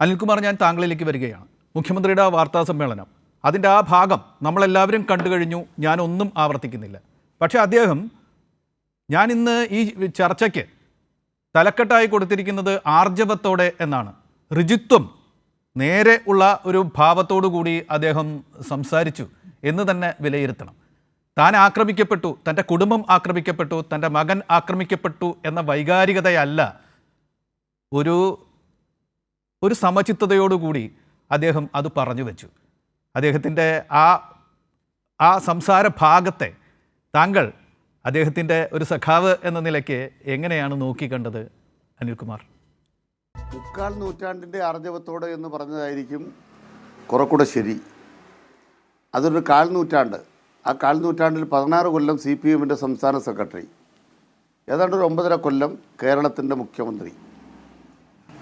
അനിൽകുമാർ, ഞാൻ താങ്കളിലേക്ക് വരികയാണ്. മുഖ്യമന്ത്രിയുടെ വാർത്താ സമ്മേളനം, അതിൻ്റെ ആ ഭാഗം നമ്മളെല്ലാവരും കണ്ടു കഴിഞ്ഞു, ഞാനൊന്നും ആവർത്തിക്കുന്നില്ല. പക്ഷേ അദ്ദേഹം, ഞാൻ ഇന്ന് ഈ ചർച്ചയ്ക്ക് തലക്കെട്ടായി കൊടുത്തിരിക്കുന്നത് ആർജവത്തോടെ എന്നാണ്. ഋജുത്വം, നേരെ ഉള്ള ഒരു ഭാവത്തോടു കൂടി അദ്ദേഹം സംസാരിച്ചു എന്ന് തന്നെ വിലയിരുത്തണം. താൻ ആക്രമിക്കപ്പെട്ടു, തൻ്റെ കുടുംബം ആക്രമിക്കപ്പെട്ടു, തൻ്റെ മകൻ ആക്രമിക്കപ്പെട്ടു എന്ന വൈകാരികതയല്ല, ഒരു സമചിത്തതയോടുകൂടി അദ്ദേഹം അത് പറഞ്ഞു വെച്ചു. അദ്ദേഹത്തിൻ്റെ ആ സംസാര ഭാഗത്തെ താങ്കൾ അദ്ദേഹത്തിൻ്റെ ഒരു സഖാവ് എന്ന നിലയ്ക്ക് എങ്ങനെയാണ് നോക്കിക്കണ്ടത് അനിൽകുമാർ? മുക്കാൽ നൂറ്റാണ്ടിൻ്റെ ആർജവത്തോടെ എന്ന് പറഞ്ഞതായിരിക്കും കുറെക്കൂടെ ശരി. അതൊരു കാൽ നൂറ്റാണ്ട്. ആ കാൽ നൂറ്റാണ്ടിൽ 16 കൊല്ലം CPM-ൻ്റെ സംസ്ഥാന സെക്രട്ടറി, ഏതാണ്ട് ഒരു 9.5 കൊല്ലം കേരളത്തിൻ്റെ മുഖ്യമന്ത്രി.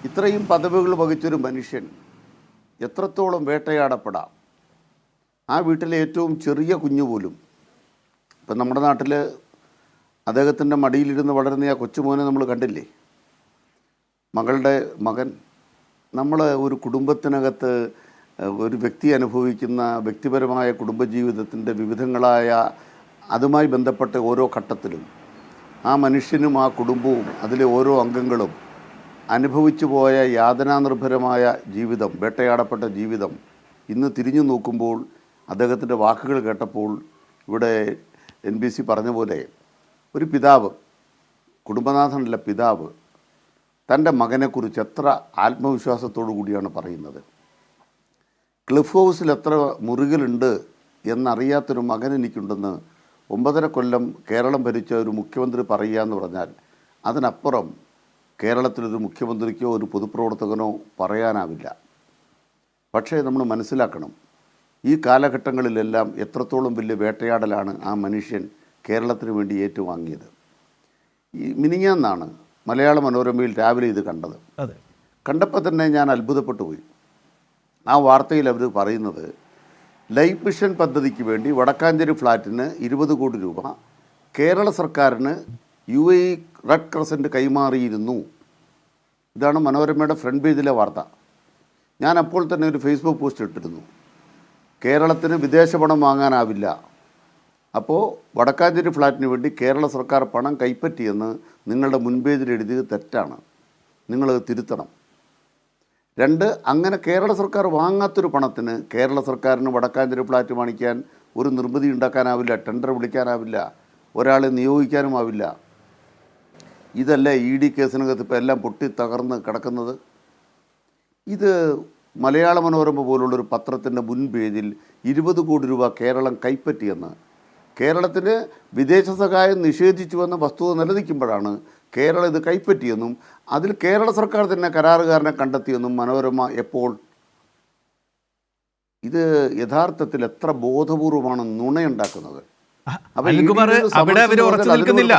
ഇത്രയും പദവികൾ വഹിച്ചൊരു മനുഷ്യൻ എത്രത്തോളം വേട്ടയാടപ്പെടാം? ആ വീട്ടിലെ ഏറ്റവും ചെറിയ കുഞ്ഞു പോലും, ഇപ്പം നമ്മുടെ നാട്ടിൽ അദ്ദേഹത്തിൻ്റെ മടിയിലിരുന്ന് വളരുന്ന ആ കൊച്ചുമോനെ നമ്മൾ കണ്ടില്ലേ, മകളുടെ മകൻ. നമ്മൾ ഒരു കുടുംബത്തിനകത്ത് ഒരു വ്യക്തി അനുഭവിക്കുന്ന വ്യക്തിപരമായ കുടുംബജീവിതത്തിൻ്റെ വിവിധങ്ങളായ അതുമായി ബന്ധപ്പെട്ട ഓരോ ഘട്ടത്തിലും ആ മനുഷ്യനും ആ കുടുംബവും അതിലെ ഓരോ അംഗങ്ങളും അനുഭവിച്ചു പോയ യാതനാനിർഭരമായ ജീവിതം, വേട്ടയാടപ്പെട്ട ജീവിതം ഇന്ന് തിരിഞ്ഞു നോക്കുമ്പോൾ, അദ്ദേഹത്തിൻ്റെ വാക്കുകൾ കേട്ടപ്പോൾ, ഇവിടെ NBC പറഞ്ഞ പോലെ ഒരു പിതാവ്, കുടുംബനാഥനല്ല പിതാവ്, തൻ്റെ മകനെക്കുറിച്ച് എത്ര ആത്മവിശ്വാസത്തോടു കൂടിയാണ് പറയുന്നത്. ക്ലിഫ് ഹൗസിൽ എത്ര മുറികളുണ്ട് എന്നറിയാത്തൊരു മകൻ എനിക്കുണ്ടെന്ന് 9.5 കൊല്ലം കേരളം ഭരിച്ച ഒരു മുഖ്യമന്ത്രി പറയുക എന്ന് പറഞ്ഞാൽ അതിനപ്പുറം കേരളത്തിലൊരു മുഖ്യമന്ത്രിക്കോ ഒരു പൊതുപ്രവർത്തകനോ പറയാനാവില്ല. പക്ഷേ നമ്മൾ മനസ്സിലാക്കണം, ഈ കാലഘട്ടങ്ങളിലെല്ലാം എത്രത്തോളം വലിയ വേട്ടയാടലാണ് ആ മനുഷ്യൻ കേരളത്തിന് വേണ്ടി ഏറ്റുവാങ്ങിയത്. ഈ മിനിഞ്ഞാന്നാണ് മലയാള മനോരമയിൽ രാവിലെ ഇത് കണ്ടത്. കണ്ടപ്പോൾ തന്നെ ഞാൻ അത്ഭുതപ്പെട്ടു പോയി. ആ വാർത്തയിൽ അവർ പറയുന്നത്, ലൈഫ് മിഷൻ പദ്ധതിക്ക് വേണ്ടി വടക്കാഞ്ചേരി ഫ്ലാറ്റിന് 20 കോടി രൂപ കേരള സർക്കാരിന് UAE റെഡ് ക്രസൻറ്റ് കൈമാറിയിരുന്നു. ഇതാണ് മനോരമയുടെ ഫ്രണ്ട് പേജിലെ വാർത്ത. ഞാൻ അപ്പോൾ തന്നെ ഒരു ഫേസ്ബുക്ക് പോസ്റ്റ് ഇട്ടിരുന്നു, കേരളത്തിന് വിദേശ പണം വാങ്ങാനാവില്ല, അപ്പോൾ വടക്കാഞ്ചേരി ഫ്ലാറ്റിന് വേണ്ടി കേരള സർക്കാർ പണം കൈപ്പറ്റിയെന്ന് നിങ്ങളുടെ മുൻപേജിൽ എഴുതിയത് തെറ്റാണ്, നിങ്ങളത് തിരുത്തണം. 2, അങ്ങനെ കേരള സർക്കാർ വാങ്ങാത്തൊരു പണത്തിന് കേരള സർക്കാരിന് വടക്കാഞ്ചേരി ഫ്ലാറ്റ് വാങ്ങിക്കാൻ ഒരു നിർമ്മിതി ഉണ്ടാക്കാനാവില്ല, ടെൻഡർ വിളിക്കാനാവില്ല, ഒരാളെ നിയോഗിക്കാനുമാവില്ല. ഇതല്ല ED കേസിനകത്ത് ഇപ്പോൾ എല്ലാം പൊട്ടി തകർന്ന് കിടക്കുന്നത്. ഇത് മലയാള മനോരമ പോലുള്ളൊരു പത്രത്തിൻ്റെ മുൻ പേജിൽ 20 കോടി രൂപ കേരളം കൈപ്പറ്റിയെന്ന്, കേരളത്തിന് വിദേശ സഹായം നിഷേധിച്ചുവെന്ന വസ്തുത നിലനിൽക്കുമ്പോഴാണ് കേരളം ഇത് കൈപ്പറ്റിയെന്നും അതിൽ കേരള സർക്കാർ തന്നെ കരാറുകാരനെ കണ്ടെത്തിയെന്നും മനോരമ എപ്പോൾ? ഇത് യഥാർത്ഥത്തിൽ എത്ര ബോധപൂർവമാണ് നുണയുണ്ടാക്കുന്നത്. അവിടെ അവർ ഉറച്ചു നിൽക്കുന്നില്ല.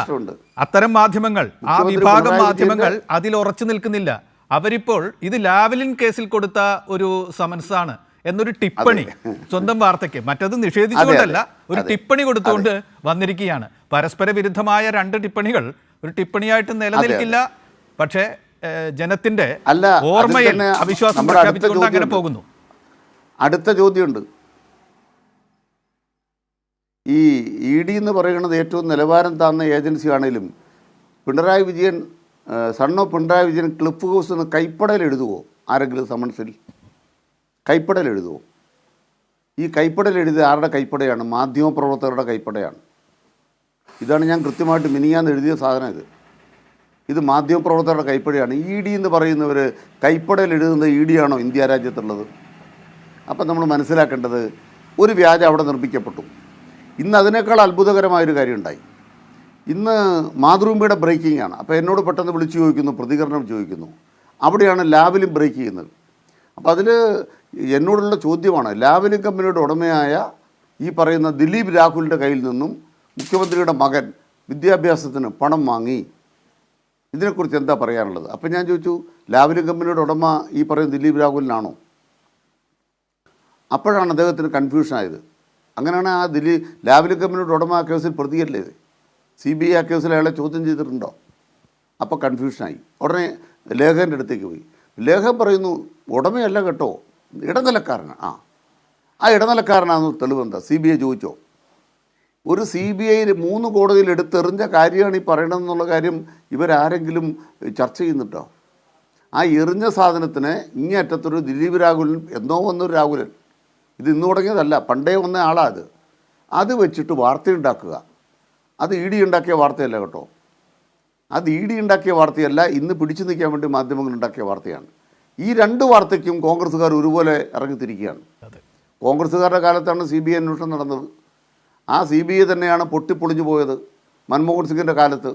അത്തരം മാധ്യമങ്ങൾ, ആ വിഭാഗം മാധ്യമങ്ങൾ അതിൽ ഉറച്ചു നിൽക്കുന്നില്ല. അവരിപ്പോൾ ഇത് ലാവ്ലിൻ കേസിൽ കൊടുത്ത ഒരു സമൻസാണ് എന്നൊരു ടിപ്പണി സ്വന്തം വാർത്തയ്ക്ക്, മറ്റത് നിഷേധിച്ചുകൊണ്ടല്ല, ഒരു ടിപ്പണി കൊടുത്തുകൊണ്ട് വന്നിരിക്കുകയാണ്. പരസ്പര വിരുദ്ധമായ 2 ടിപ്പണികൾ ഒരു ടിപ്പണിയായിട്ട് നിലനിൽക്കില്ല. പക്ഷേ ജനത്തിന്റെ ഓർമ്മയിൽ അവിശ്വാസം പ്രഖ്യാപിച്ചുകൊണ്ട് അങ്ങനെ പോകുന്നു. അടുത്ത ചോദ്യമുണ്ട്. ഈ ED എന്ന് പറയുന്നത് ഏറ്റവും നിലവാരം താഴ്ന്ന ഏജൻസിയാണെങ്കിലും Pinarayi Vijayan, son of Pinarayi Vijayan cliff house എന്ന് കൈപ്പടയിൽ എഴുതുമോ? ആരെങ്കിലും സമൻസിൽ കൈപ്പടയിൽ എഴുതുമോ? ഈ കൈപ്പടയിൽ എഴുതിയ ആരുടെ കൈപ്പടയാണ്? മാധ്യമപ്രവർത്തകരുടെ കൈപ്പടയാണ്. ഇതാണ് ഞാൻ കൃത്യമായിട്ട് മിനിയാന്ന് എഴുതിയ സാധനം. ഇത് മാധ്യമപ്രവർത്തകരുടെ കൈപ്പടയാണ്. ED എന്ന് പറയുന്നവർ കൈപ്പടയിൽ എഴുതുന്നത് ED ആണോ ഇന്ത്യ രാജ്യത്തുള്ളത്? അപ്പം നമ്മൾ മനസ്സിലാക്കേണ്ടത്, ഒരു വ്യാജം അവിടെ നിർമ്മിക്കപ്പെട്ടു. ഇന്ന് അതിനേക്കാൾ അത്ഭുതകരമായൊരു കാര്യം ഉണ്ടായി. ഇന്ന് മാതൃഭൂമിയുടെ ബ്രേക്കിംഗ് ആണ്. അപ്പോൾ എന്നോട് പെട്ടെന്ന് വിളിച്ചു ചോദിക്കുന്നു, പ്രതികരണം ചോദിക്കുന്നു. അവിടെയാണ് ലാവ്ലിൻ ബ്രേക്ക് ചെയ്യുന്നത്. അപ്പോൾ അതിൽ എന്നോടുള്ള ചോദ്യമാണ്, ലാവ്ലിൻ കമ്പനിയുടെ ഉടമയായ ഈ പറയുന്ന ദിലീപ് രാഹുലിൻ്റെ കയ്യിൽ നിന്നും മുഖ്യമന്ത്രിയുടെ മകൻ വിദ്യാഭ്യാസത്തിന് പണം വാങ്ങി, ഇതിനെക്കുറിച്ച് എന്താ പറയാനുള്ളത്? അപ്പം ഞാൻ ചോദിച്ചു, ലാവ്ലിൻ കമ്പനിയുടെ ഉടമ ഈ പറയുന്ന ദിലീപ് രാഹുലിനാണോ? അപ്പോഴാണ് അദ്ദേഹത്തിന് കൺഫ്യൂഷൻ ആയത്. അങ്ങനെയാണ് ആ ലാവ്ലിൻ കമ്പനിയുടെ ഉടമ ആ കേസിൽ പ്രതിയല്ലേ? CBI ആ കേസിൽ അയാളെ ചോദ്യം ചെയ്തിട്ടുണ്ടോ? അപ്പോൾ കൺഫ്യൂഷനായി. ഉടനെ ലേഖകൻ്റെ അടുത്തേക്ക് പോയി. ലേഖകൻ പറയുന്നു, ഉടമയല്ല കേട്ടോ, ഇടനിലക്കാരനാണ്. ആ ഇടനിലക്കാരനാണെന്ന് തെളിവെന്താ? CBI ചോദിച്ചോ? ഒരു CBI 3 കോടതിയിൽ എടുത്തെറിഞ്ഞ കാര്യമാണ് ഈ പറയണമെന്നുള്ള കാര്യം ഇവരാരെങ്കിലും ചർച്ച ചെയ്യുന്നുണ്ടോ? ആ എറിഞ്ഞ സാധനത്തിന് ഇങ്ങേറ്റത്തൊരു ദിലീപ് രാഘുലൻ, എന്നോ വന്നൊരു രാഘുലൻ, ഇത് ഇന്ന് തുടങ്ങിയതല്ല, പണ്ടേ വന്ന ആളാണ് അത് വെച്ചിട്ട് വാർത്തയുണ്ടാക്കുക. അത് ED ഉണ്ടാക്കിയ വാർത്തയല്ല കേട്ടോ, അത് ED ഉണ്ടാക്കിയ വാർത്തയല്ല, ഇന്ന് പിടിച്ചു നിൽക്കാൻ വേണ്ടി മാധ്യമങ്ങൾ ഉണ്ടാക്കിയ വാർത്തയാണ്. ഈ 2 വാർത്തയ്ക്കും കോൺഗ്രസ്സുകാർ ഒരുപോലെ ഇറങ്ങിത്തിരിക്കുകയാണ്. കോൺഗ്രസ്സുകാരുടെ കാലത്താണ് CBI അന്വേഷണം നടന്നത്. ആ CBI തന്നെയാണ് പൊട്ടിപ്പൊളിഞ്ഞു പോയത് മൻമോഹൻ സിംഗിൻ്റെ കാലത്ത്.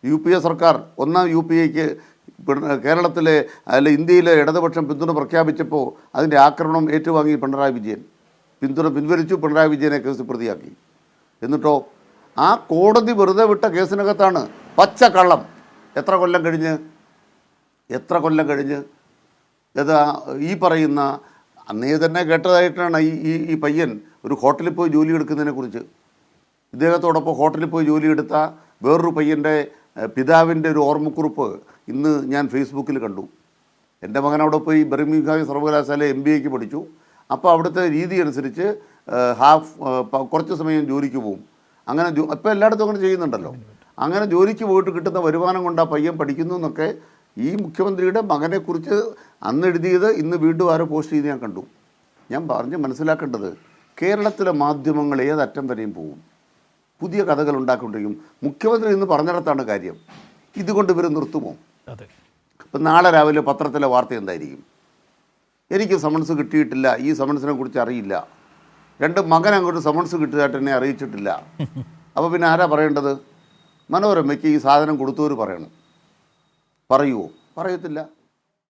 UPA സർക്കാർ, ഒന്നാം UPAക്ക് കേരളത്തിലെ അല്ല ഇന്ത്യയിലെ ഇടതുപക്ഷം പിന്തുണ പ്രഖ്യാപിച്ചപ്പോൾ അതിൻ്റെ ആക്രമണം ഏറ്റുവാങ്ങി പിണറായി വിജയൻ. പിന്തുണ പിൻവലിച്ചു, പിണറായി വിജയനെ കേസ് പ്രതിയാക്കി. എന്നിട്ടോ ആ കോടതി വെറുതെ വിട്ട കേസിനകത്താണ് പച്ചക്കള്ളം. എത്ര കൊല്ലം കഴിഞ്ഞ് ഏതാ ഈ പറയുന്ന അന്നേ തന്നെ കേട്ടതായിട്ടാണ് ഈ പയ്യൻ ഒരു ഹോട്ടലിൽ പോയി ജോലി എടുക്കുന്നതിനെക്കുറിച്ച്. ഇദ്ദേഹത്തോടൊപ്പം ഹോട്ടലിൽ പോയി ജോലി എടുത്ത വേറൊരു പയ്യൻ്റെ പിതാവിൻ്റെ ഒരു ഓർമ്മക്കുറിപ്പ് ഇന്ന് ഞാൻ ഫേസ്ബുക്കിൽ കണ്ടു. എൻ്റെ മകൻ അവിടെ പോയി ബർമിംഗ്ഹാം സർവകലാശാല MBAക്ക് പഠിച്ചു. അപ്പോൾ അവിടുത്തെ രീതി അനുസരിച്ച് കുറച്ച് സമയം ജോലിക്ക് പോകും. അങ്ങനെ ഇപ്പോൾ എല്ലായിടത്തും അങ്ങനെ ചെയ്യുന്നുണ്ടല്ലോ. അങ്ങനെ ജോലിക്ക് പോയിട്ട് കിട്ടുന്ന വരുമാനം കൊണ്ട് ആ പയ്യൻ പഠിക്കുന്നു എന്നൊക്കെ ഈ മുഖ്യമന്ത്രിയുടെ മകനെക്കുറിച്ച് അന്ന് എഴുതിയത് ഇന്ന് വീണ്ടും ആരോ പോസ്റ്റ് ചെയ്ത് ഞാൻ കണ്ടു. ഞാൻ പറഞ്ഞ് മനസ്സിലാക്കേണ്ടത്, കേരളത്തിലെ മാധ്യമങ്ങൾ ഏതറ്റം വരെയും പോകും, പുതിയ കഥകൾ ഉണ്ടാക്കിക്കൊണ്ടിരിക്കും. മുഖ്യമന്ത്രി ഇന്ന് പറഞ്ഞിടത്താണ് കാര്യം. ഇതുകൊണ്ട് ഇവർ നിർത്തുമോ? ഇപ്പം നാളെ രാവിലെ പത്രത്തിലെ വാർത്ത എന്തായിരിക്കും? എനിക്ക് സമൻസ് കിട്ടിയിട്ടില്ല, ഈ സമൻസിനെ കുറിച്ച് അറിയില്ല, 2 മകൻ അങ്ങോട്ട് സമൻസ് കിട്ടിയതായിട്ട് എന്നെ അറിയിച്ചിട്ടില്ല. അപ്പോൾ പിന്നെ ആരാ പറയേണ്ടത്? മനോരമയ്ക്ക് ഈ സാധനം കൊടുത്തവർ പറയണം. പറയുമോ? പറയത്തില്ല.